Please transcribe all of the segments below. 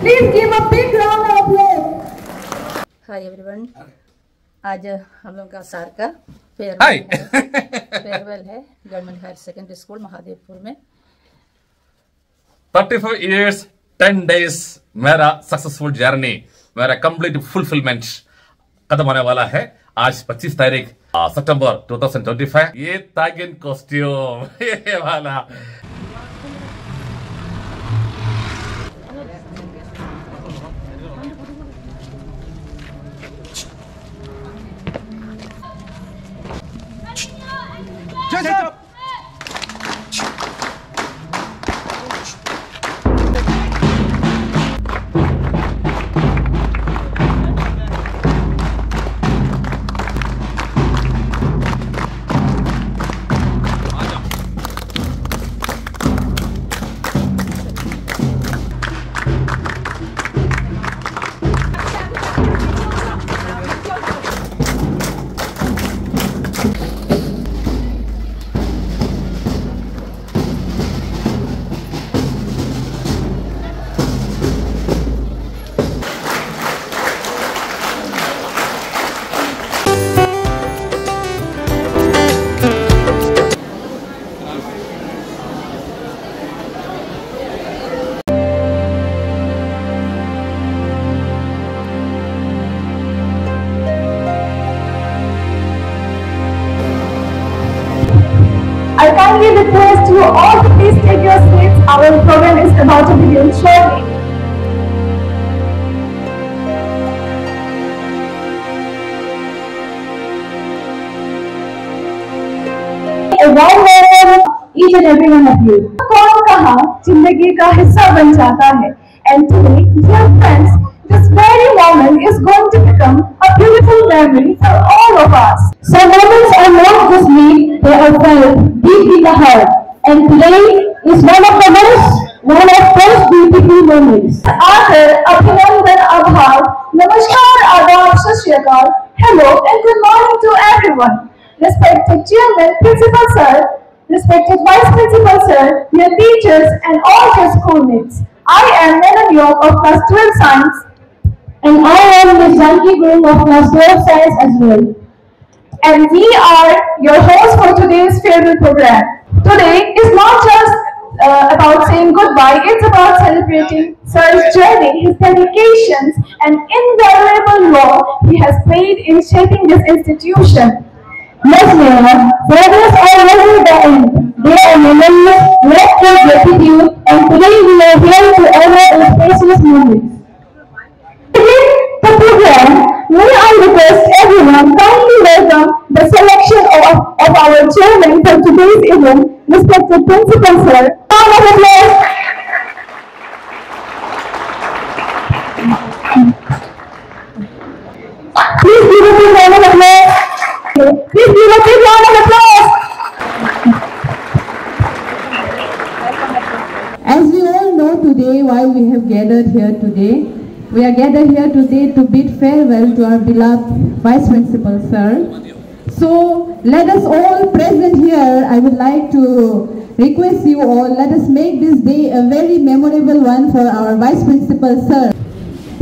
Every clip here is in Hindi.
Please give a big round of applause. Hi everyone. आज हम लोग का सार का फेयरवेल है government higher secondary school Mahadevpur में। 34 years 10 days मेरा सक्सेसफुल जर्नी, मेरा कंप्लीट फुलफिलमेंट खत्म होने वाला है आज 25 तारीख सितंबर 2025। ये तागिन कॉस्ट्यूम ये वाला I kindly request you all to please take your seats. Our program is about to begin shortly. A warm welcome each and every one of you. कौन कहा जिंदगी का हिस्सा बन जाता है? And today, dear friends, this very moment is going to become a beautiful memory for all of us. Some moments are not just made, they are felt deep in the heart. And today is one of those beautiful moments. Aadar, Abhinandan, Abhar, Namaskar, Adab, Sat Shri Akal, hello and good morning to everyone. Respected Chairman, Principal Sir, respected Vice Principal Sir, dear teachers and all your schoolmates. I am Menon York of Class 12 Science. And I am Ms. Janki Gurung of Class 12 Science as well. And we are your hosts for today's farewell program. Today is not just about saying goodbye, it's about celebrating Sir's journey, his dedications, and invaluable role he has played in shaping this institution. Yes, Ma'am, failures are never the end. They are memories left with gratitude, and today we are here to honor those priceless moments. To begin the program, may I request everyone kindly welcome the selection of our chairman for today's event, respected Principal Sir. Round of applause. Please give a big round of applause. Please give a big round of applause. As we all know today, why we have gathered here today, we are gathered here today to bid farewell to our beloved Vice Principal Sir. So let us all present here, I would like to request you all, let us make this day a very memorable one for our Vice Principal Sir.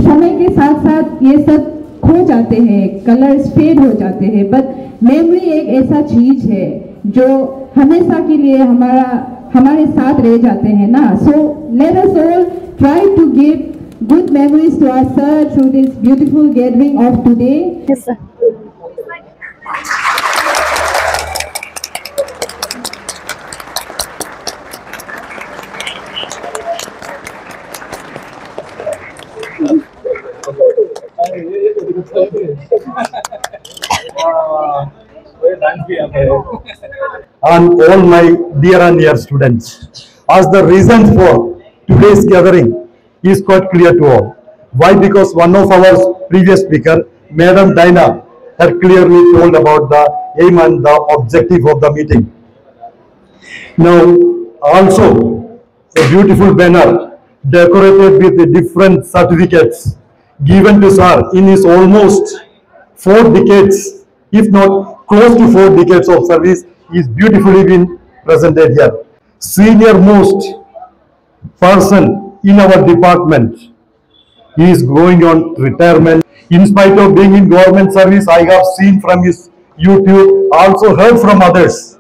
समय के साथ साथ ये सब खो जाते हैं, कलर्स फेड हो जाते हैं, बट मेमोरी एक ऐसा चीज है जो हमेशा के लिए हमारे साथ रह जाते हैं ना. So let us all try to give good memories to our sir through this beautiful gathering of today. Yes, sir. And all my dear and dear students, as the reason for today's gathering is quite clear to all. Why? Because one of our previous speaker, Madam Dinah, had clearly told about the aim and the objective of the meeting. Now, also a beautiful banner decorated with the different certificates given to sir in his almost 4 decades, if not close to 4 decades of service, is beautifully been presented here. Senior most person in our department, He is going on retirement. In spite of being in government service, I have seen from his YouTube, also heard from others,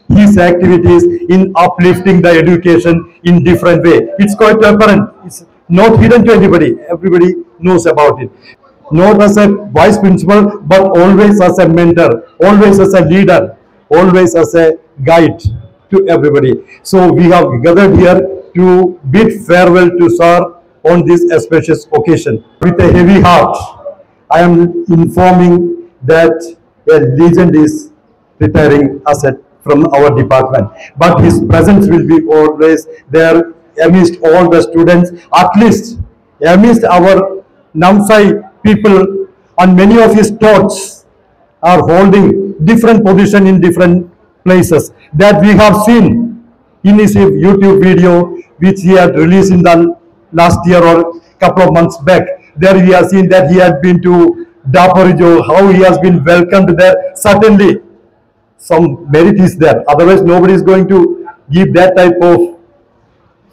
his activities in uplifting the education in different way. It's quite apparent. It's not hidden to anybody. Everybody knows about it. Not as a vice principal, but always as a mentor, always as a leader, always as a guide to everybody. So we have gathered here to bid farewell to Sir on this auspicious occasion. With a heavy heart, I am informing that a legend is retiring as a from our department, but his presence will be always there amidst all the students, at least amidst our Namsai people, and many of his thoughts are holding different position in different places that we have seen in his YouTube video which he had released in the last year or couple of months back. There we have seen that he had been to Daparijo, how he has been welcomed there. Certainly some merit is there, otherwise nobody is going to give that type of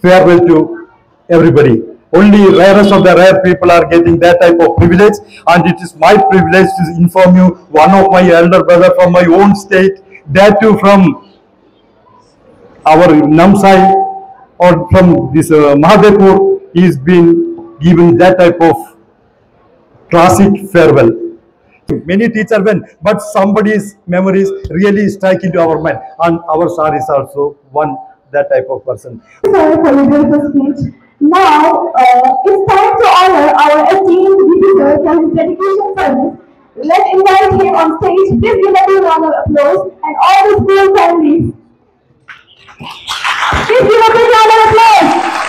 farewell to everybody. Only rarest of the rare people are getting that type of privilege, and it is my privilege to inform you, one of my elder brother from my own state, that too from our Namsai or from this Mahadevpur, is been given that type of classic farewell. Many teachers went, but somebody's memories really strike into our mind, and our sir is also one that type of person. Sorry for the beautiful speech. Now, it's time to honor our esteemed visitor for his dedication service. Let's invite him on stage. Please give a big round of applause, and all the school families. Please give a big round of applause.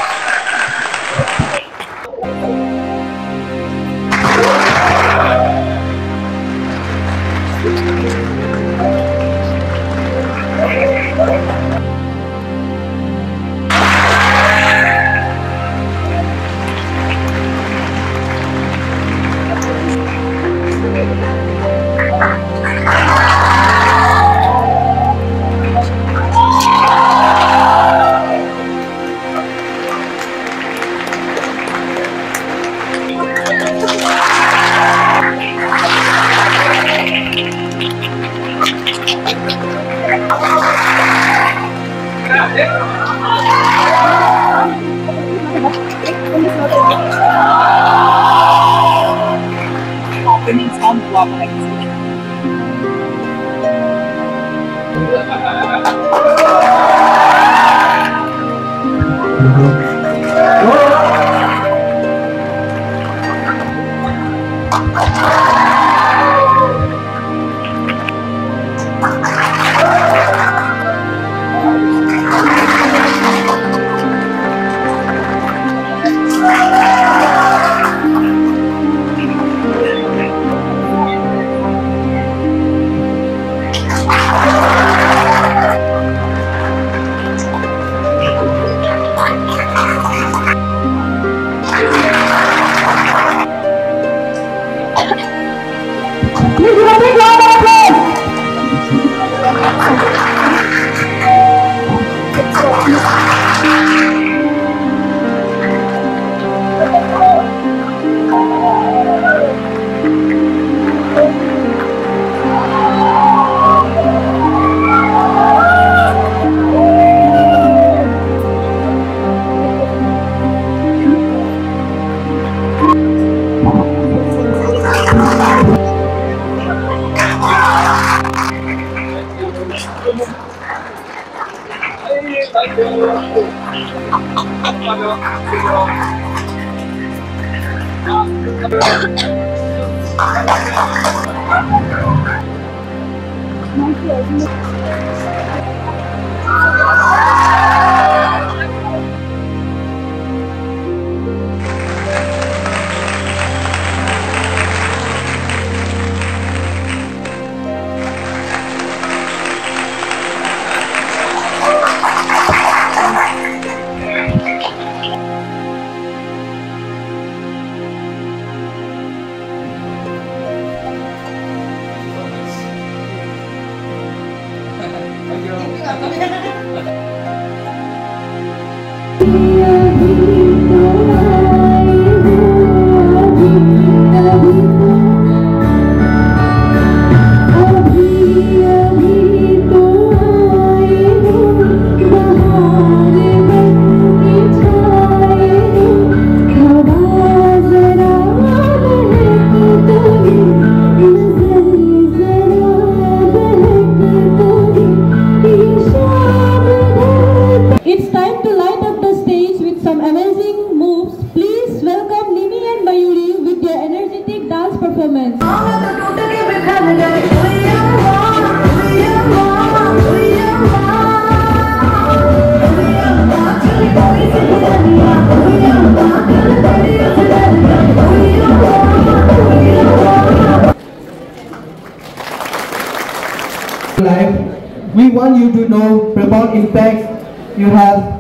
profound impact you have.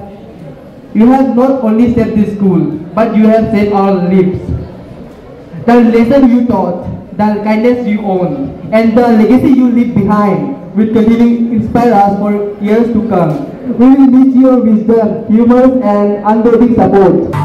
You have not only saved this school, but you have saved our lives. The lesson you taught, the kindness you own, and the legacy you leave behind will continue to inspire us for years to come. We will miss your wisdom, humor, and unwavering support.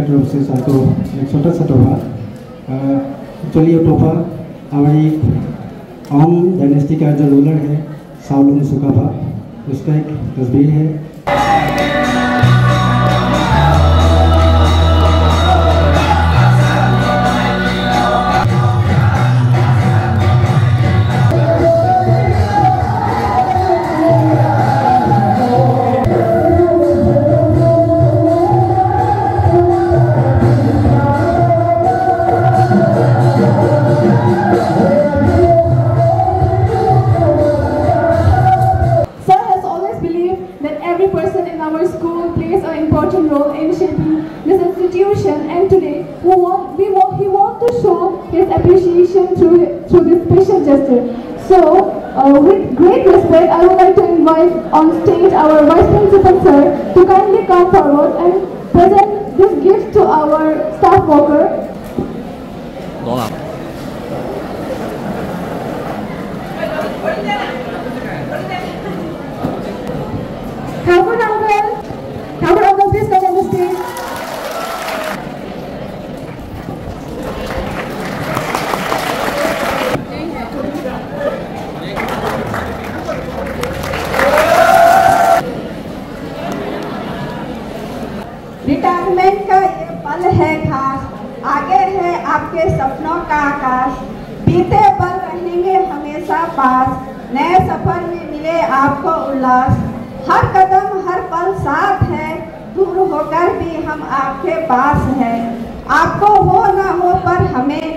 तरफ से सातो एक छोटा सा तोहफा, एक्चुअली ये तोहफा हमारी आम डायनेस्टी का जो रूलर है सावलुंग सुकाफा, उसका एक तस्वीर है। And today he wants to show his appreciation through this special gesture. So with great respect, I would like to invite on stage our Vice Principal Sir to kindly come forward and present this gift to our staff worker. Thakur Uncle, please come on the stage. Retirement का ये पल है खास, आगे है आपके सपनों का आकाश, बीते पल रहेंगे हमेशा पास, नए सफर में मिले आपको उल्लास, हर कदम हर पल साथ है, दूर होकर भी हम आपके पास हैं, आपको हो ना हो पर हमें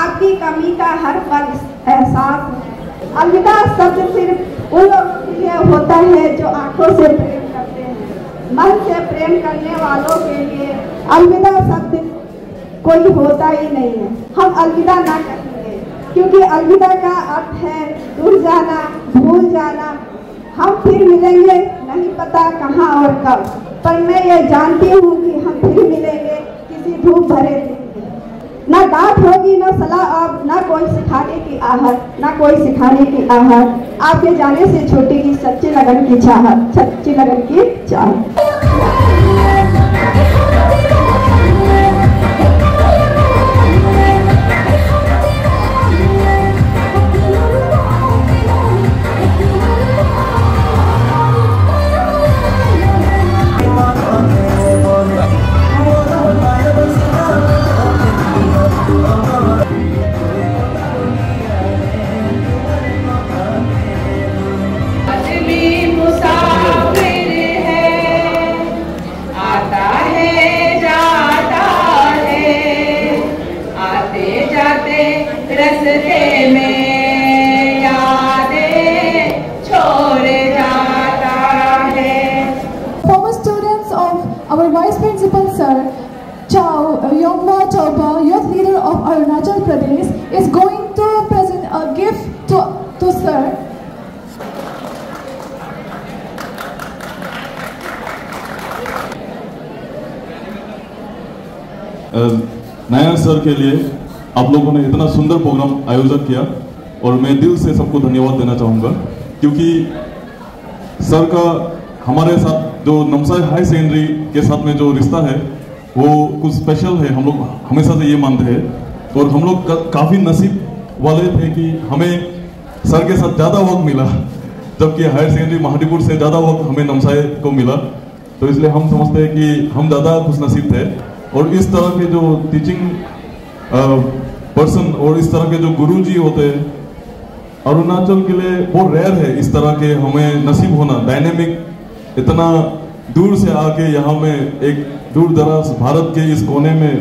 आपकी कमी का हर पल एहसास है। अलविदा शब्द सिर्फ उन लोगों के लिए होता है जो आंखों से प्रेम करते हैं, मन से प्रेम करने वालों के लिए अलविदा शब्द कोई होता ही नहीं है। हम अलविदा ना करेंगे क्योंकि अलविदा का अर्थ है दूर जाना, भूल जाना। हम फिर मिलेंगे नहीं पता कहाँ और कब, पर मैं ये जानती हूँ कि हम फिर मिलेंगे किसी धूप भरे दिन। ना डांट होगी ना सलाह अब, ना कोई सिखाने की आहट, ना कोई सिखाने की आहट, आपके जाने से छूटेगी सच्ची लगन की चाहत, सच्ची लगन की चाहत। Our Vice Principal Sir, Yongwa Chauba, Youth Leader of Arunachal Pradesh, is going to present a gift to Sir. नया सर के लिए आप लोगों ने इतना सुंदर प्रोग्राम आयोजित किया और मैं दिल से सबको धन्यवाद देना चाहूँगा, क्योंकि सर का हमारे साथ जो नमसाई हाई सेकेंडरी के साथ में जो रिश्ता है वो कुछ स्पेशल है। हम लोग हमेशा से ये मानते हैं और हम लोग काफ़ी नसीब वाले थे कि हमें सर के साथ ज़्यादा वक्त मिला, जबकि हायर सेकेंडरी महादीपुर से ज़्यादा वक्त हमें नमसाई को मिला। तो इसलिए हम समझते हैं कि हम ज़्यादा खुश नसीब थे और इस तरह के जो टीचिंग पर्सन और इस तरह के जो गुरुजी होते हैं, अरुणाचल के लिए बहुत रेयर है इस तरह के हमें नसीब होना। डायनेमिक इतना दूर से आके यहाँ में एक दूर दराज भारत के इस कोने में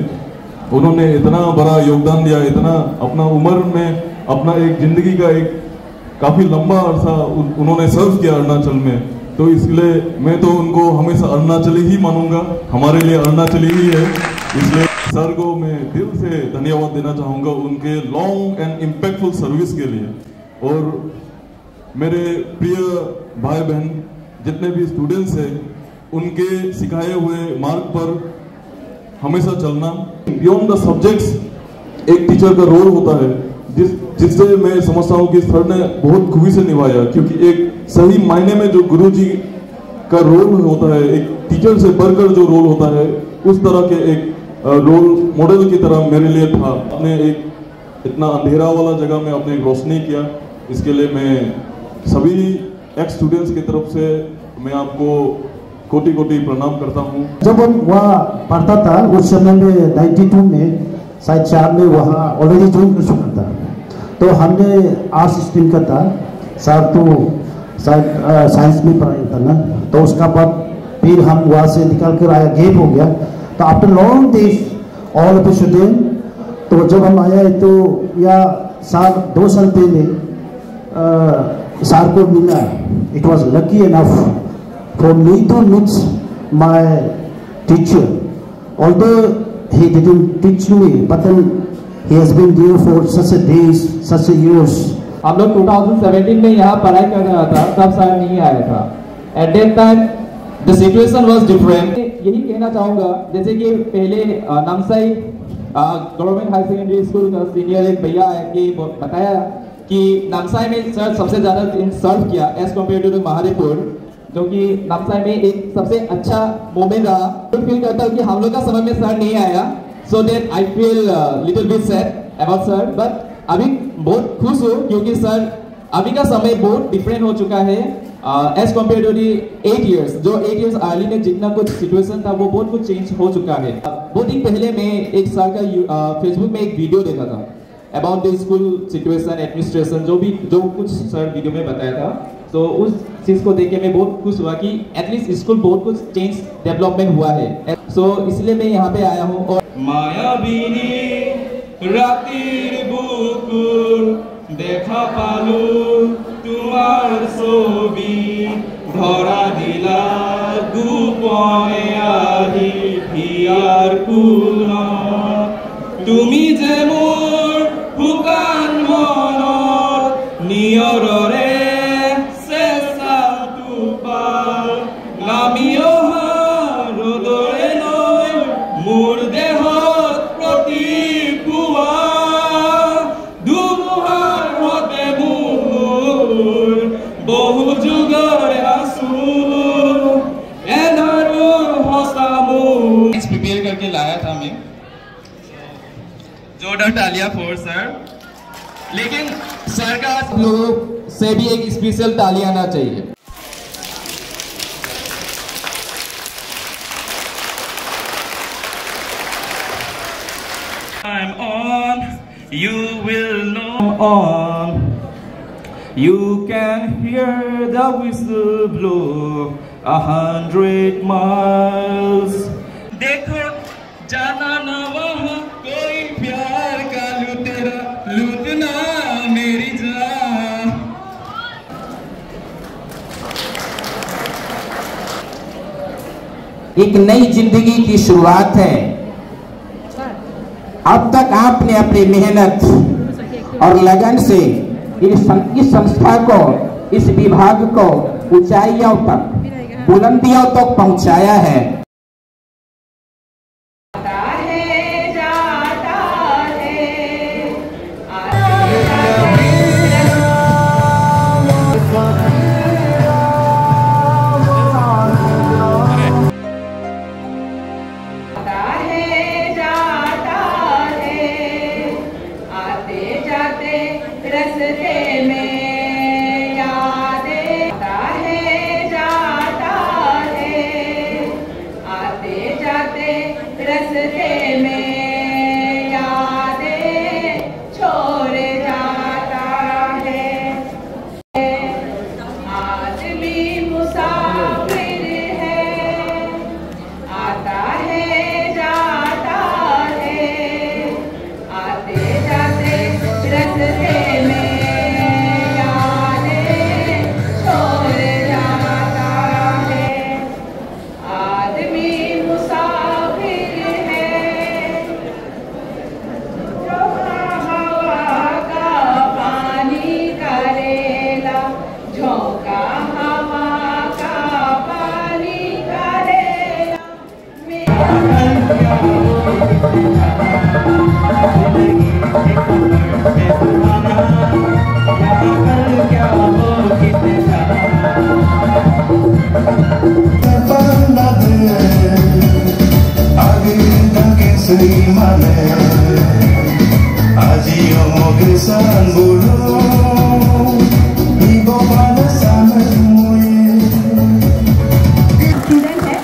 उन्होंने इतना बड़ा योगदान दिया, इतना अपना उम्र में अपना एक जिंदगी का एक काफी लंबा अरसा उन्होंने सर्व किया अरुणाचल में। तो इसलिए मैं तो उनको हमेशा अरुणाचली ही मानूंगा, हमारे लिए अरुणाचली ही है। इसलिए सर को मैं दिल से धन्यवाद देना चाहूंगा उनके लॉन्ग एंड इम्पैक्टफुल सर्विस के लिए। और मेरे प्रिय भाई बहन जितने भी स्टूडेंट्स हैं, उनके सिखाए हुए मार्ग पर हमेशा चलना। बियॉन्ड द सब्जेक्ट्स एक टीचर का रोल होता है, जिससे मैं समझता हूँ कि सर ने बहुत खूबी से निभाया, क्योंकि एक सही मायने में जो गुरुजी का रोल होता है, एक टीचर से बढ़कर जो रोल होता है, उस तरह के एक रोल मॉडल की तरह मेरे लिए था। अपने एक इतना अंधेरा वाला जगह में आपने एक रोशनी किया, इसके लिए मैं सभी एक्स स्टूडेंट्स की तरफ से मैं आपको कोटि कोटि प्रणाम करता हूँ। जब हम वहाँ पढ़ता था उस समय में 92 में शायद 4 में वहाँ ऑलरेडी ज्वाइन कर चुका था। तो हमने आर्ट्स स्ट्रीम का था, सर तो शायद साइंस में पढ़ाई था ना, तो उसका बाद फिर हम वहाँ से निकल कर आया, गैप हो गया। तो after long days all of student, तो जब हम आया तो या 2 साल पहले सर को मिला। It was lucky enough for me to meet my teacher, although he didn't teach me, but then he has been there for such a days, such a years. हम लोग 2017 में यहाँ पढ़ाई कर रहा था, तब सर नहीं आया था। At that time the situation was different. यही कहना चाहूँगा, जैसे कि पहले Namsai government high secondary school का सीनियर एक भैया आया कि बताया कि नामसाई में सर सबसे ज़्यादा सर्व किया एज कम्पेयर टू महादेवपुर, जो कि नामसाई में एक सबसे अच्छा मोमेंट रहा। तो फील करता हूँ कि हम लोग का समय में सर नहीं आया, so that I feel little bit sad about sir. But अभी बहुत खुश हूँ क्योंकि सर अभी का समय बहुत डिफरेंट हो चुका है एज कम्पेयर टू 8 इयर्स। जो 8 इयर्स अर्ली में जितना कुछ सिचुएशन था वो बहुत कुछ चेंज हो चुका है। बहुत दिन पहले मैं एक सर का फेसबुक में एक वीडियो देखा था about the school situation, administration, जो कुछ सर वीडियो में बताया था। तो उस चीज को देख के मैं बहुत खुश हुआ कि एटलीस्ट स्कूल बहुत कुछ चेंज डेवलपमेंट हुआ है। सो इसलिए मैं यहाँ पे आया हूँ। और मायाबिनी रातिर बुकुर देखा पालू तुम्हार छवि धरा दिला गोपने आही हियार कुल तुमी जे मोर हुकान मनत नियररे प्रिपेयर करके लाया था मैं। जोरदार तालियां फॉर सर। लेकिन सर का लोग से भी एक स्पेशल तालियां आना चाहिए। I'm on, you will know on. You can hear the whistle blow 100 miles. देखो जाना ना वहाँ कोई प्यार का लुटेरा लूटना मेरी जान। एक नई जिंदगी की शुरुआत है। अब तक आपने अपनी मेहनत और लगन से इस संस्था को, इस विभाग को ऊंचाइयों तक, बुलंदियों तक पहुंचाया है। स्टूडेंट है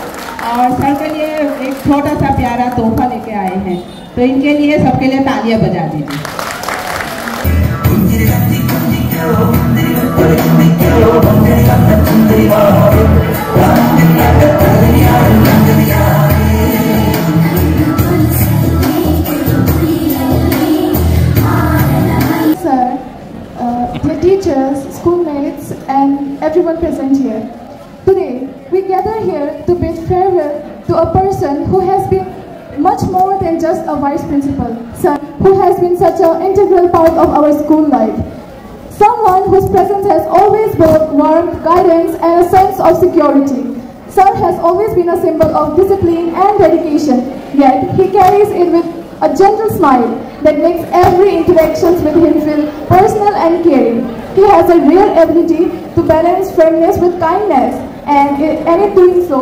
और सर के लिए एक छोटा सा प्यारा तोहफा लेके आए हैं, तो इनके लिए सबके लिए तालियां बजा दीजिए। Dear teachers, schoolmates, and everyone present here. Today, we gather here to bid farewell to a person who has been much more than just a vice principal, who has been such an integral part of our school life. Someone whose presence has always brought warmth, guidance, and a sense of security. Sir has always been a symbol of discipline and dedication, yet he carries it with a gentle smile that makes every interaction with him feel personal and caring. He has a rare ability to balance firmness with kindness, and in doing so,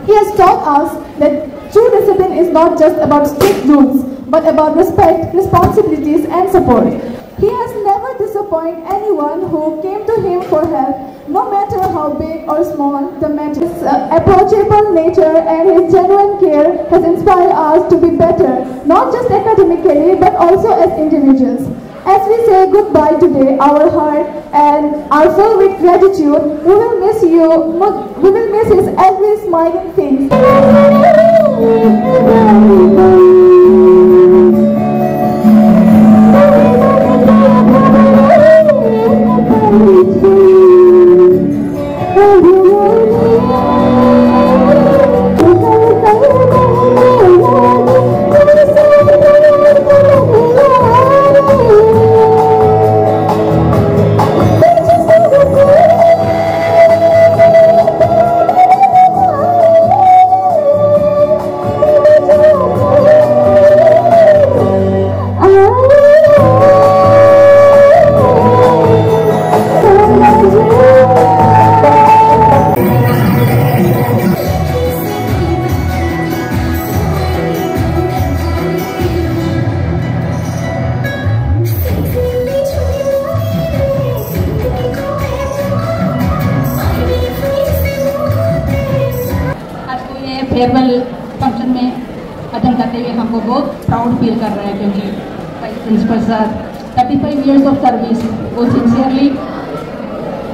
he has taught us that true discipline is not just about strict rules, but about respect, responsibilities, and support. He has never disappointed anyone who came to him for help, no matter how big or small the matter. His approachable nature and his genuine care has inspired us to be better, not just academically, but also as individuals. As we say goodbye today, our heart and are filled with gratitude. We will miss you. We will miss his every smiling face. Farewell function में अटेंड करते हुए हमको बहुत प्राउड फील कर रहे हैं, क्योंकि vice principal sir 35 years of service वो सिंसियरली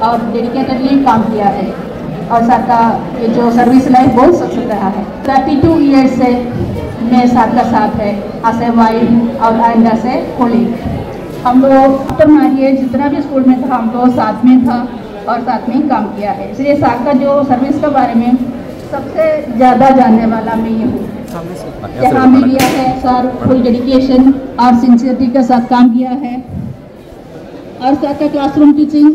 और डेडिकेटेडली काम किया है, और सर का ये जो सर्विस लाइफ बहुत सक्सेस रहा है। 32 इयर्स से मेरे साथ का साथ है एज ए वाइफ और एंड एज ए कोलीग। हम लोग आफ्टर मैरिज जितना भी स्कूल में था हम लोग साथ में था और साथ में ही काम किया है, इसलिए सर का जो सर्विस के बारे में सबसे ज़्यादा जानने वाला मैं ये हूँ। यहाँ भी किया है सर, फुल डेडिकेशन और सिंसियरिटी के साथ काम किया है, और सर का क्लासरूम टीचिंग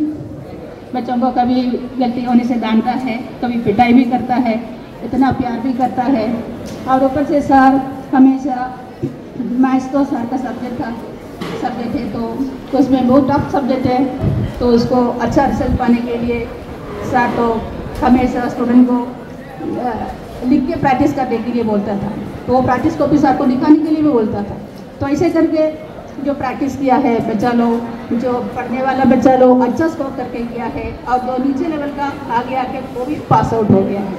बच्चों को कभी गलती होने से डांटता है, कभी पिटाई भी करता है, इतना प्यार भी करता है। और ऊपर से सर हमेशा मैथ्स तो सर का सब्जेक्ट है, तो उसमें बहुत टफ सब्जेक्ट है, तो उसको अच्छा रिजल्ट पाने के लिए सर तो हमेशा स्टूडेंट को लिख के प्रैक्टिस करने के लिए बोलता था, तो वो प्रैक्टिस को भी सर को दिखाने के लिए भी बोलता था। तो ऐसे करके जो प्रैक्टिस किया है बच्चा लोग, जो पढ़ने वाला बच्चा लोग अच्छा स्कोर करके किया है, और जो नीचे लेवल का आगे आके वो भी पास आउट हो गया है।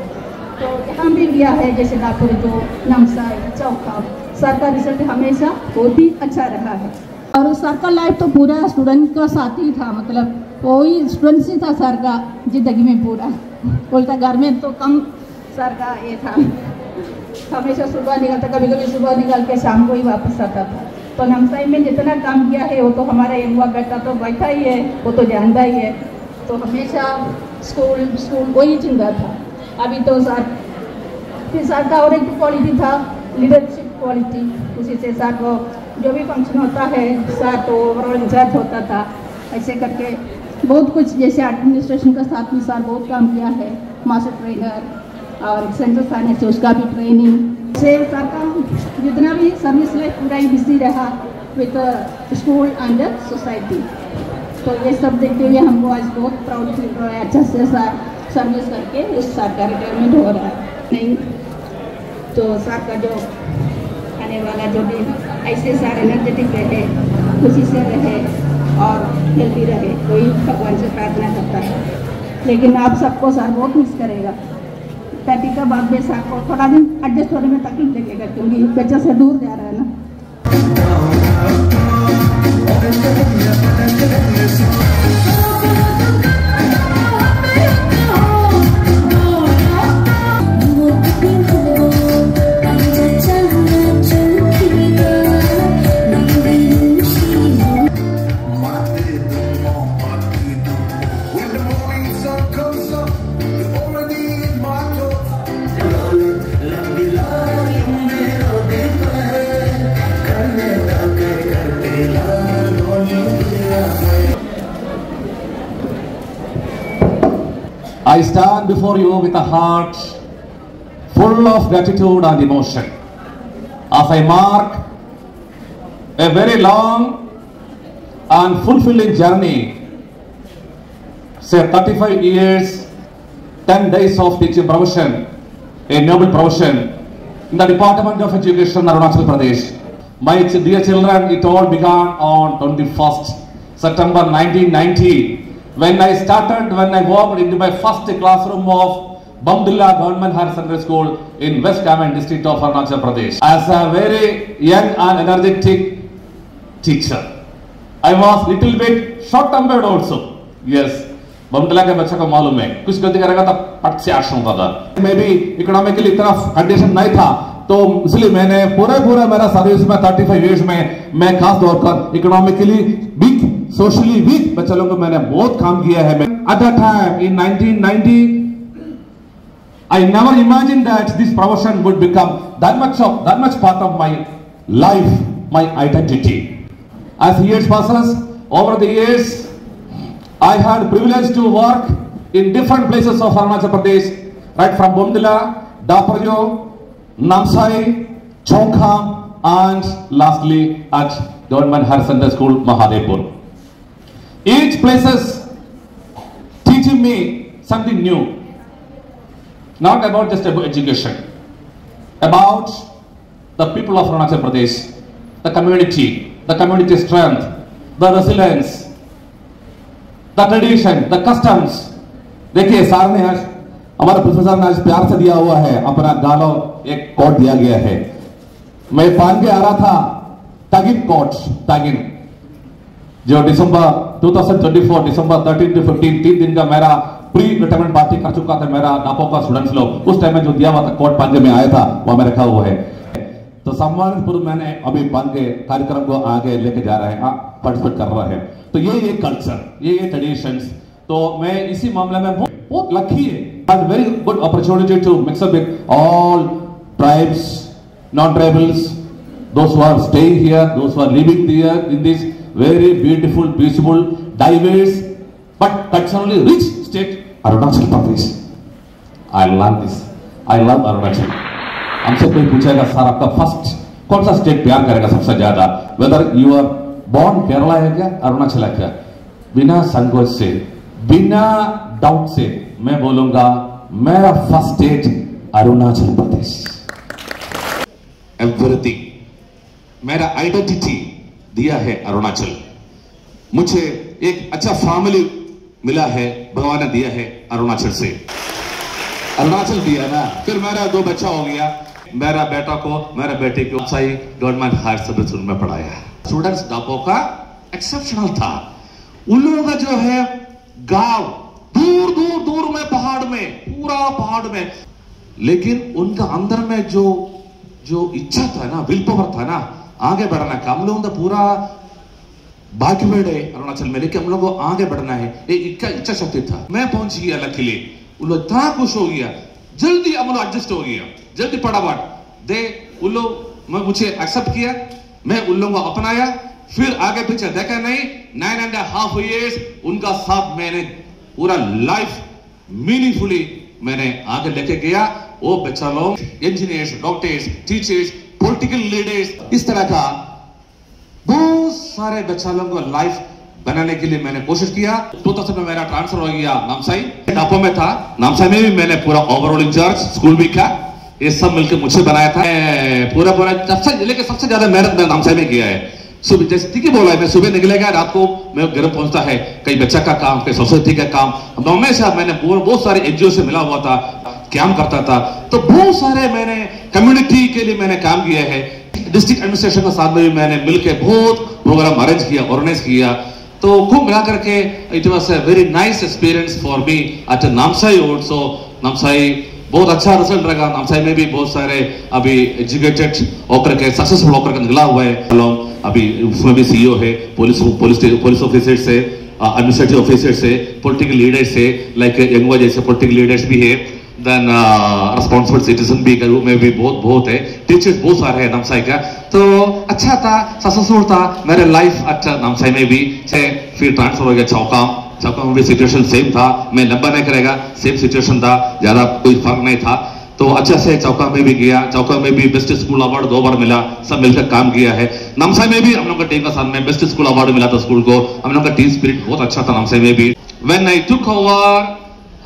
तो यहाँ भी लिया है जैसे नागपुर जो नमसाई चौका, सर का रिजल्ट हमेशा बहुत ही अच्छा रहा है। और सर का लाइफ तो पूरा स्टूडेंट का साथ ही था, मतलब वही स्टूडेंट ही था सर का जिंदगी में पूरा। बोलता घर में तो कम सर का ये था, हमेशा सुबह निकलता, कभी कभी सुबह निकल के शाम को ही वापस आता था। तो नमसाई में जितना काम किया है वो तो हमारा एक हुआ बेटा तो बैठा ही है, वो तो जानता ही है। तो हमेशा स्कूल वही चिंता था। अभी तो सर फिर सर का और एक क्वालिटी था लीडरशिप क्वालिटी, उसी से सर को जो भी फंक्शन होता है सर तो ओवरऑल इंचार्ज होता था। ऐसे करके बहुत कुछ जैसे एडमिनिस्ट्रेशन का साथ में सर बहुत काम किया है, मास्टर ट्रेनर और सेंट्रल फाइनेंस से उसका भी ट्रेनिंग से सर का जितना भी सर्विस लाइफ पूरा ही बिजी रहा विद स्कूल एंड सोसाइटी। तो ये सब देखते हुए हमको आज बहुत प्राउड फील हो रहा है, अच्छा से सर्विस करके इस सर का रिटायरमेंट हो रहा है। नहीं तो सर का जो आने वाला जो भी ऐसे सर एनर्जेटिक रहे, खुशी से रहे और हेल्दी रहे, कोई भगवान से प्रार्थना करता है। लेकिन आप सबको सर बहुत मिस करेगा। 30 का बाद में सर को थोड़ा दिन एडजस्ट होने में तकलीफ लगेगा क्योंकि बच्चा से दूर जा रहा है ना। I stand before you with a heart full of gratitude and emotion as I mark a very long and fulfilling journey, say 35 years, 10 days of teaching profession, a noble profession in the Department of Education, Arunachal Pradesh. My dear children, it all began on 21st September 1990. When I walked into my first classroom of Bamdilla Government Higher Secondary School in West Kamen district of Arunachal Pradesh. As a very young and energetic teacher, I was little bit short-tempered also. Yes, Bamdilla के बच्चे को मालूम है, कुछ गलती करेगा तो पट से आश्रम का था। मैं भी इकोनॉमिकली इतना कंडीशन नहीं था, तो इसलिए मैंने पूरा मेरा सर्विस में 35 इयर्स में मैं खास तौर पर इकोनॉमिकली वीक, सोशली वीक बच्चों को मैंने बहुत काम किया है। At that time in 1990, I never imagined that this profession would become that much part of my life, my identity. As years passes, over the years, I had privilege to work in different places of Arunachal Pradesh, right from Bamdilla, Daparjo, Namsai, Chongkham, and lastly at Government Higher Secondary School, Mahadevpur. Each places teaching me something new, not about just about education, about the people of Arunachal Pradesh, the community strength, the resilience, the tradition, the customs. देखिए सर ने आज हमारे प्रोफेसर ने आज प्यार से दिया हुआ है, अपना गालो एक कोट दिया गया है। मैं पान के आ रहा था तागिन कोट, तागिन जो दिसंबर 2024 दिसंबर 13 to 15 3 दिन का मेरा प्री रिटायरमेंट पार्टी कर चुका था मेरा डापो का स्टूडेंट्स लोग, उस टाइम में जो दिया हुआ था कोट पान के में आया था वहां में रखा हुआ है। तो सम्मानित पूर्व मैंने अभी पान के कार्यक्रम को आगे लेके जा रहे हैं, पार्टिसिपेट कर रहे हैं। तो ये कल्चर, ये ट्रेडिशंस, तो मैं इसी मामले में बहुत लकी है। Had very good opportunity to mix up with all tribes, non-tribals, those who are staying here, those who are living here in this very beautiful, peaceful, diverse, but culturally rich state, Arunachal Pradesh. I love this. I love Arunachal. हमसे कोई पूछेगा सर आपका फर्स्ट कौन सा स्टेट प्यार करेगा सबसे ज्यादा, whether you are born Kerala है क्या, अरुणाचल है क्या, बिना संकोच से, बिना डाउट से मैं बोलूंगा मेरा first state Arunachal Pradesh. Everything, मेरा आइडेंटिटी दिया है अरुणाचल। मुझे एक अच्छा फैमिली मिला है, भगवान ने दिया है अरुणाचल से। अरुणाचल दिया ना, फिर मेरा 2 बच्चा हो गया, मेरा बेटा को मेरे बेटे को सही गवर्नमेंट हायर सेकेंडरी स्कूल में पढ़ाया। स्टूडेंट्स डापो का एक्सेप्शनल था। उन लोगों का जो है गांव दूर में, पहाड़ में, पूरा पहाड़ में, लेकिन उनका अंदर में जो इच्छा था ना, विल पावर था ना, आगे बढ़ना का। हम लोगों का पूरा भाग्यवेड़ है अरुणाचल में, लेकिन हम लोगों को आगे बढ़ना है, एक इच्छा शक्ति था। मैं पहुंच गया लकीली, उन लोग इतना खुश हो गया, जल्दी हम लोग एडजस्ट हो गया, जल्दी फटाफट दे उन लोग मुझे एक्सेप्ट किया, मैं उन लोगों को अपनाया, फिर आगे पीछे देखा नहीं, 9.5 years उनका साथ मैंने पूरा लाइफ मीनिंगफुली मैंने आगे लेके गया। वो बच्चा लोग engineers, doctors, teachers, political leaders, इस तरह का बहुत सारे बच्चा लोगों को लाइफ बनाने के लिए मैंने कोशिश किया। 2000 में मेरा ट्रांसफर हो गया नामसाई, डापो में था। नामसाई में भी मैंने पूरा ओवरऑल इंचार्ज स्कूल भी किया, ये सब मिलकर मुझसे बनाया था। पूरा सबसे ज्यादा मेहनत मैं नामसाई में किया है। सुबह जैसे ठीक है बोला है, मैं सुबह निकलेगा, रात को मैं घर पहुंचता है, कई बच्चा का काम, कई सोसाइटी का काम। हमेशा मैंने बहुत सारे एनजीओ से मिला हुआ था, काम करता था, तो बहुत सारे मैंने कम्युनिटी के लिए मैंने काम किया है। डिस्ट्रिक्ट एडमिनिस्ट्रेशन के साथ में भी मैंने मिलकर बहुत प्रोग्राम अरेंज किया, ऑर्गेनाइज किया। तो खूब मिला करके it was a very nice experience for me at Namsai also. Namsai बहुत अच्छा रिजल्ट रहेगा। नामसाई में भी बहुत सारे अभी एजुकेटेड होकर के सक्सेसफुल होकर के निकला हुआ है। अभी उसमें भी सीईओ है, पुलिस ऑफिसर से, एडमिनिस्ट्रेटिव ऑफिसर से, पॉलिटिकल लीडर्स से, लाइक यंगवा जैसे पॉलिटिकल लीडर्स भी है। देन रिस्पॉन्सिबल सिटीजन भी में भी बहुत है। टीचर्स बहुत सारे हैं नामसाई का। तो अच्छा था, सक्सेसफुल था मेरे लाइफ अच्छा नामसाई में भी। फिर ट्रांसफर हो गया चौका में भी सिचुएशन सेम था। मैं लंबा नहीं करेगा, सेम सिचुएशन था, ज्यादा कोई फर्क नहीं था। तो अच्छा से चौका में भी गया। चौका में भी बेस्ट स्कूल अवार्ड 2 बार मिला, सब मिलकर काम किया है। नामसाई में भी हम लोग का टीम का साथ में बेस्ट स्कूल अवार्ड मिला था स्कूल को। हम लोग का टीम स्पिरिट बहुत अच्छा था नामसाई में भी। When I took over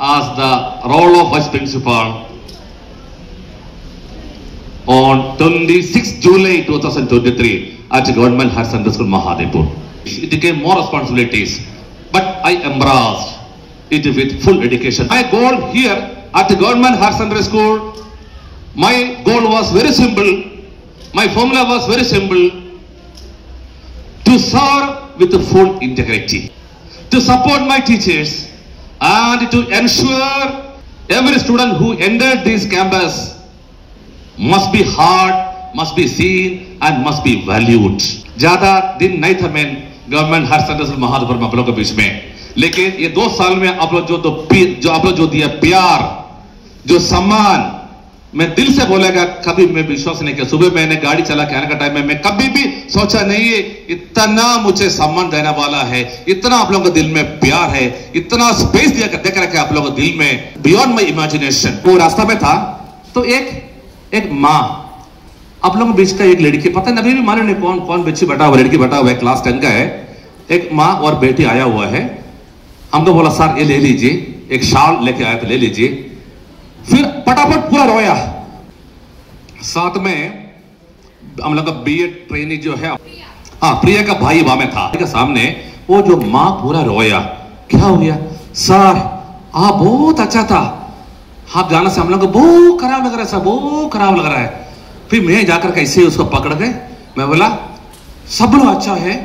as the role of vice principal on 26 July 2023 at Government Higher Secondary School Mahadevpur. It became more responsibilities, but I embraced it with full dedication. My goal here at the Government Higher Secondary School, my goal was very simple. My formula was very simple: to serve with full integrity, to support my teachers, and to ensure every student who entered this campus must be heard, must be seen, and must be valued. ज्यादा दिन नहीं था मैं government higher secondary school Mahadevpur में आप लोगों के बीच में, लेकिन ये 2 साल में आप लोग आप लोग जो दिया प्यार, जो सम्मान, मैं दिल से बोलेगा, कभी मैं विश्वास नहीं किया। सुबह मैंने गाड़ी चला के आने का टाइम में मैं कभी भी सोचा नहीं है इतना मुझे सम्मान देने वाला है, इतना आप लोगों के दिल में प्यार है, इतना स्पेस दिया कर देख रखे आप लोगों के दिल में, बियॉन्ड माई इमेजिनेशन। वो रास्ता में था तो एक माँ, आप लोगों के बीच का एक लड़की, पता नहीं अभी भी मालूम नहीं कौन बच्ची बैठा हुआ, लड़की बैठा हुआ है, क्लास 10 का है। एक माँ और बेटी आया हुआ है। हमको बोला सर ये ले लीजिए, एक शाल लेके आया तो ले लीजिए। फिर फटाफट पूरा रोया। साथ में हम लोग का बीएड ट्रेनिंग जो है, प्रिया का भाई वहां में था के सामने, वो जो माँ पूरा रोया। क्या हो गया सर? बहुत अच्छा था, आप जाने से हम लोग को बहुत खराब लग रहा है सर, बहुत खराब लग रहा है। फिर मैं जाकर कैसे उसको पकड़ गए, मैं बोला सब लोग अच्छा है,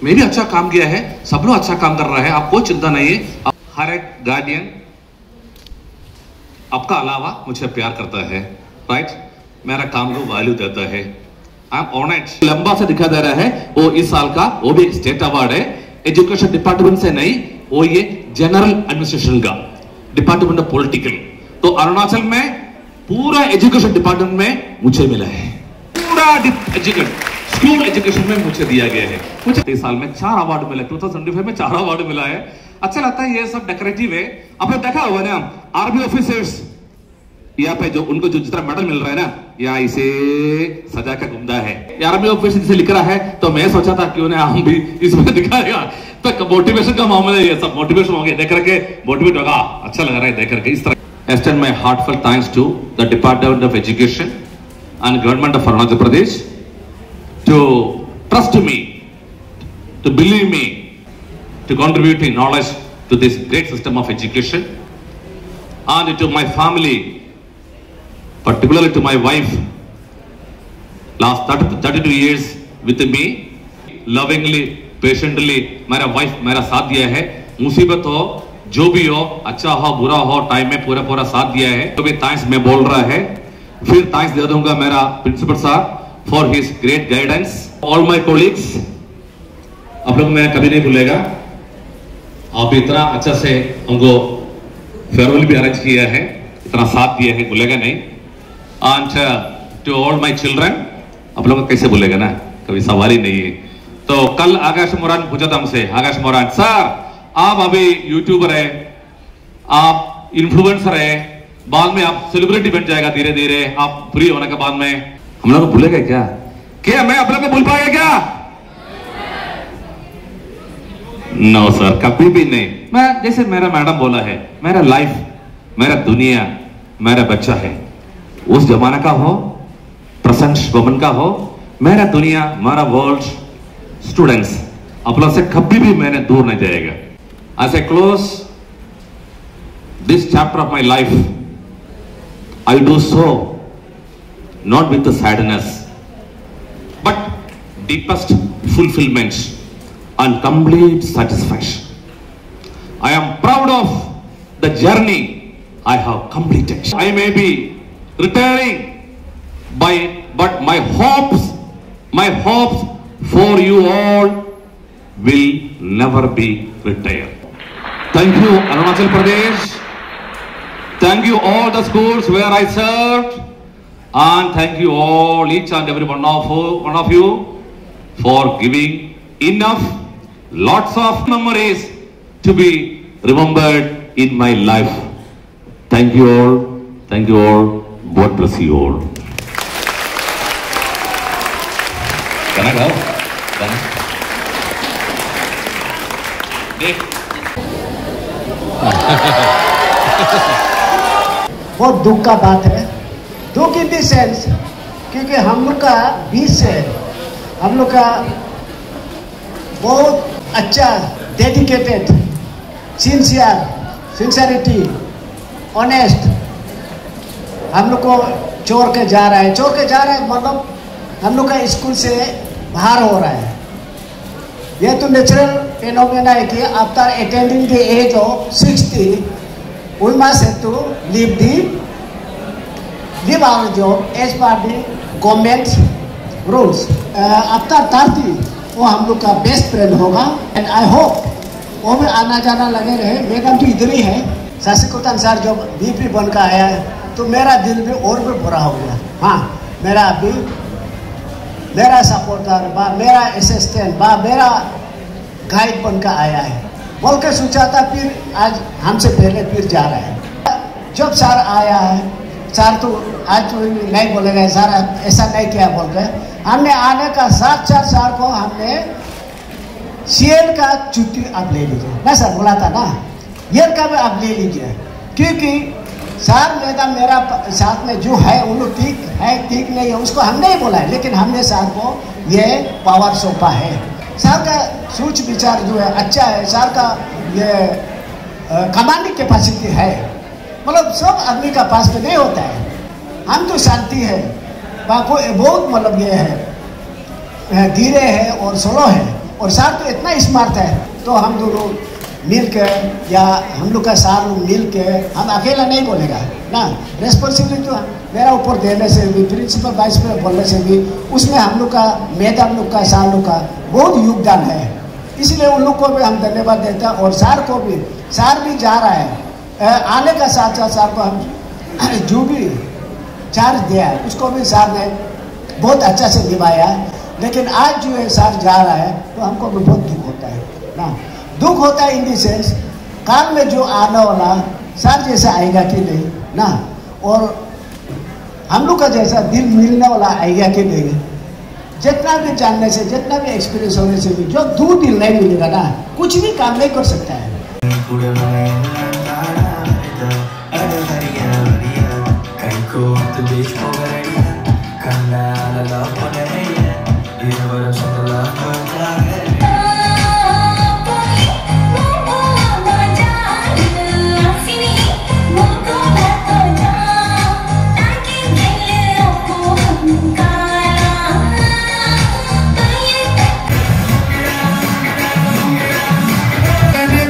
मैं भी अच्छा काम किया है, सब लोग अच्छा काम कर रहा है, आप कोई चिंता नहीं है। हर एक गार्डियन आपका अलावा मुझे प्यार करता है, राइट? मेरा काम को वैल्यू देता है। I am honoured. लंबा से दिखा दे रहा है वो इस साल का, वो भी स्टेट अवार्ड है, एजुकेशन डिपार्टमेंट से नहीं, वो ये जनरल एडमिनिस्ट्रेशन का डिपार्टमेंट ऑफ पॉलिटिकल। तो अरुणाचल में पूरा एजुकेशन डिपार्टमेंट में मुझे मिला है, पूरा एजुकेशन स्कूल एजुकेशन में मुझे दिया गया है। मुझे इस साल में 4 अवार्ड मिला, 2025 में 4 अवार्ड मिला है। अच्छा लगता है, ये सब डेकोरेटिव है। आपने देखा होगा ना आर्मी ऑफिसर्स यहाँ पे जो उनको जो जितना मेडल मिल रहा है ना, यहाँ इसे सजा का घूमता है, आर्मी ऑफिसर जिसे लिख रहा है। तो मैं सोचा था क्यों ना हम भी इसमें दिखाएगा, तो मोटिवेशन का मामला है, ये सब मोटिवेशन हो गया, देख करके मोटिवेट होगा, अच्छा लग रहा है देख करके। इस तरह extend my heartfelt thanks to the Department of Education and Government of Arunachal Pradesh to trust me, to believe me, to contribute knowledge to this great system of education, and to my family, particularly to my wife, last 32 years with me, lovingly, patiently, मेरा wife मेरा साथ दिया है, मुसीबत हो जो भी हो, अच्छा हो बुरा हो, टाइम में पूरा साथ दिया है। तो भी थैंक्स मैं बोल रहा है, फिर थैंक्स दे दूंगा मेरा प्रिंसिपल साहब for his great guidance. All my colleagues, आप लोग मैं कभी नहीं भूलेगा, आप इतना अच्छा से हमको फेयरवेल भी अरेंज किया है, इतना साथ दिया है, भूलेगा नहीं। And to all my children, आप लोग कैसे भूलेगा ना, कभी सवाल ही नहीं है। तो कल आकाश मोरान पूछा था हमसे, आकाश मोरान सर आप अभी यूट्यूबर है, आप इन्फ्लुएंसर है, बाद में आप सेलिब्रिटी बन जाएगा धीरे धीरे, आप फ्री होने के बाद में। हम लोग भूलेगा क्या? क्या मैं आप लोग को भूल पाएगा क्या? नो सर, कभी भी नहीं। मैं जैसे मेरा मैडम बोला है, मेरा लाइफ, मेरा दुनिया, मेरा बच्चा है, उस जमाना का हो, प्रेजेंट वुमन का हो, मेरा दुनिया, मेरा वर्ल्ड, स्टूडेंट्स, आप लोग से कभी भी मैंने दूर नहीं जाएगा। As I close this chapter of my life, I do so not with the sadness, but deepest fulfillment and complete satisfaction. I am proud of the journey I have completed. I may be retiring, but my hopes for you all will never be retired. Thank you, Arunachal Pradesh. Thank you all the schools where I served, and thank you all, each and every one of you, for giving enough, lots of memories to be remembered in my life. Thank you all. Thank you all. God bless you all. Can I go? बहुत दुख का बात है, दुख इन द सेंस क्योंकि हम लोग का बीच से हम लोग का बहुत अच्छा डेडिकेटेड, सिंसियरिटी, ऑनेस्ट हम लोग को छोड़ के जा रहा है, मतलब हम लोग का स्कूल से बाहर हो रहा है। यह तो नेचुरल फेनोमेना है कि after attending the age of 60 we must have to leave our job as per the government rules. After 30 वो हम लोग का बेस्ट फ्रेंड होगा, एंड आई होप वो भी आना जाना लगे रहे। मैडम तो इधर ही है, शशिकुतन सर जब VP बन कर आया है तो मेरा दिल भी और भी बुरा हो गया। हाँ, मेरा सपोर्टर बा, मेरा असिस्टेंट बा, मेरा गाइड बनकर आया है बोल के सोचा था, फिर आज हमसे पहले फिर जा रहा है। जब सर आया है, सर तो आज तो नहीं बोलेगा सर ऐसा नहीं किया बोल के, हमने आने का साथ सर को हमने CL का छुट्टी आप ले लीजिए ना, सर बोला था ना, ये का भी आप ले लीजिए, क्योंकि सर मैडम मेरा साथ में जो है उन लोग ठीक है ठीक नहीं है उसको हम नहीं बोला है, लेकिन हमने सर को ये पावर सौंपा है। सर का सोच विचार जो है अच्छा है, सर का ये कमांडिंग कैपेसिटी है, मतलब सब आदमी का पास में नहीं होता है। हम तो शांति है, बाकी बहुत मतलब ये है धीरे है और स्लो है, और सर तो इतना स्मार्ट है, तो हम दोनों मिल के या हम लोग का सार लोग मिल के, हम अकेला नहीं बोलेगा ना, रेस्पॉन्सिबिलिटी तो मेरा ऊपर देने से भी, प्रिंसिपल वाइस प्रिंसिपल बोलने से भी, उसमें हम लोग का मैडम लोग का सार लोग का बहुत योगदान है, इसलिए उन लोग को भी हम धन्यवाद देते हैं। और सार को भी, सार भी जा रहा है आने का साथ साथ सार को हम जो भी चार्ज दिया है उसको भी सार ने बहुत अच्छा से निभाया है, लेकिन आज जो है सार जा रहा है तो हमको भी बहुत दुख होता है ना, दुख होता है इन द सेंस काल में जो आने वाला सर जैसा आएगा कि नहीं ना, और हम लोग का जैसा दिल मिलने वाला आएगा कि नहीं। जितना भी जानने से, जितना भी एक्सपीरियंस होने से भी जो दो दिल नहीं मिलेगा ना, कुछ भी काम नहीं कर सकता है।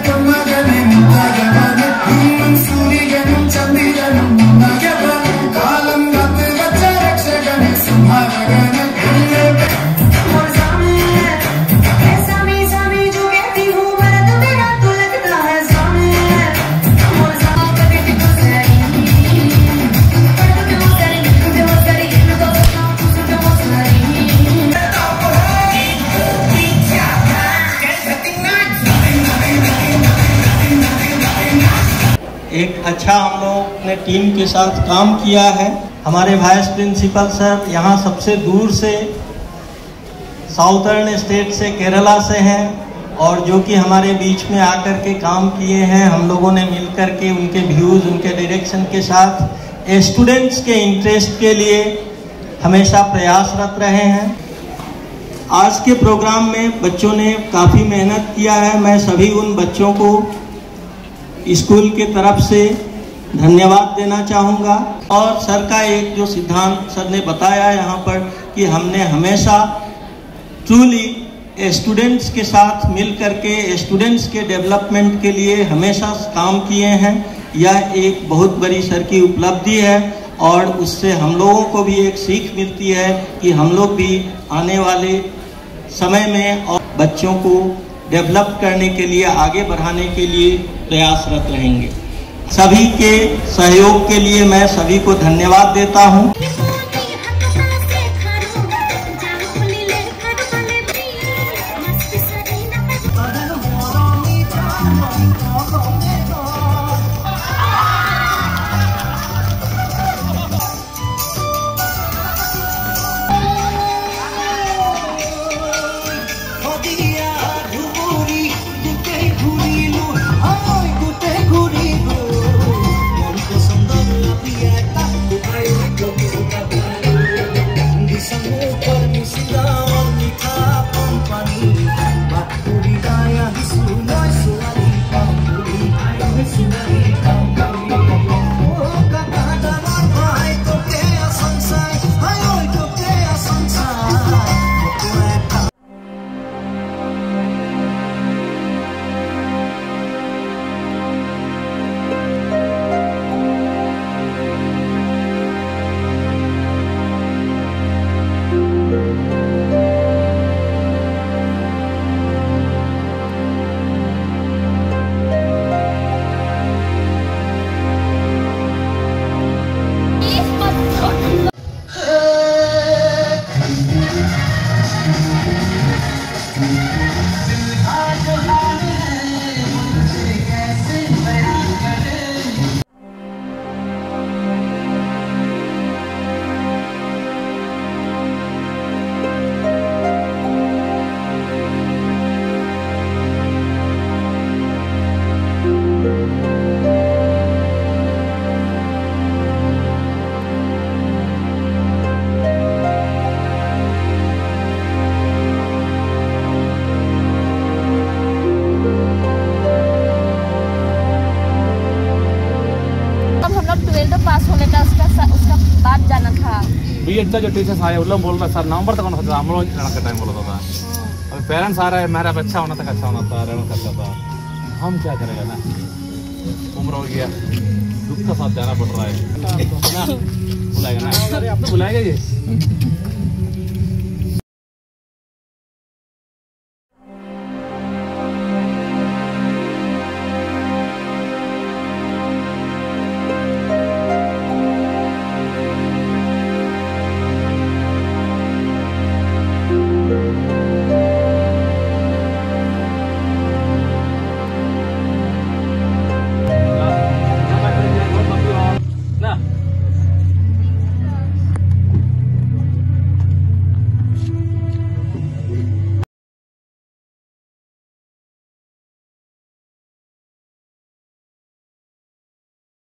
Come on. अच्छा हम लोग ने टीम के साथ काम किया है। हमारे वाइस प्रिंसिपल सर यहाँ सबसे दूर से साउथर्न स्टेट से केरला से हैं और जो कि हमारे बीच में आकर के काम किए हैं। हम लोगों ने मिलकर के उनके व्यूज़, उनके डायरेक्शन के साथ स्टूडेंट्स के इंटरेस्ट के लिए हमेशा प्रयासरत रहे हैं। आज के प्रोग्राम में बच्चों ने काफ़ी मेहनत किया है। मैं सभी उन बच्चों को स्कूल के तरफ से धन्यवाद देना चाहूँगा। और सर का एक जो सिद्धांत सर ने बताया यहाँ पर कि हमने हमेशा ट्रूली स्टूडेंट्स के साथ मिल करके स्टूडेंट्स के डेवलपमेंट के लिए हमेशा काम किए हैं, यह एक बहुत बड़ी सर की उपलब्धि है। और उससे हम लोगों को भी एक सीख मिलती है कि हम लोग भी आने वाले समय में और बच्चों को डेवलप करने के लिए, आगे बढ़ाने के लिए प्रयासरत रहेंगे। सभी के सहयोग के लिए मैं सभी को धन्यवाद देता हूँ। बीएड का जो टीचर्स आए उन लोग बोल रहे सर नवंबर तक होना था, हम लोग रहना का टाइम बोला था। अभी पेरेंट्स आ रहे हैं, मेरा बच्चा होना तक अच्छा होना था, रहना करता था। हम क्या करेंगे ना, उम्र हो गया, दुख का साथ जाना पड़ रहा है ना। बुलाएगा ना, आप तो बुलाएगा ये।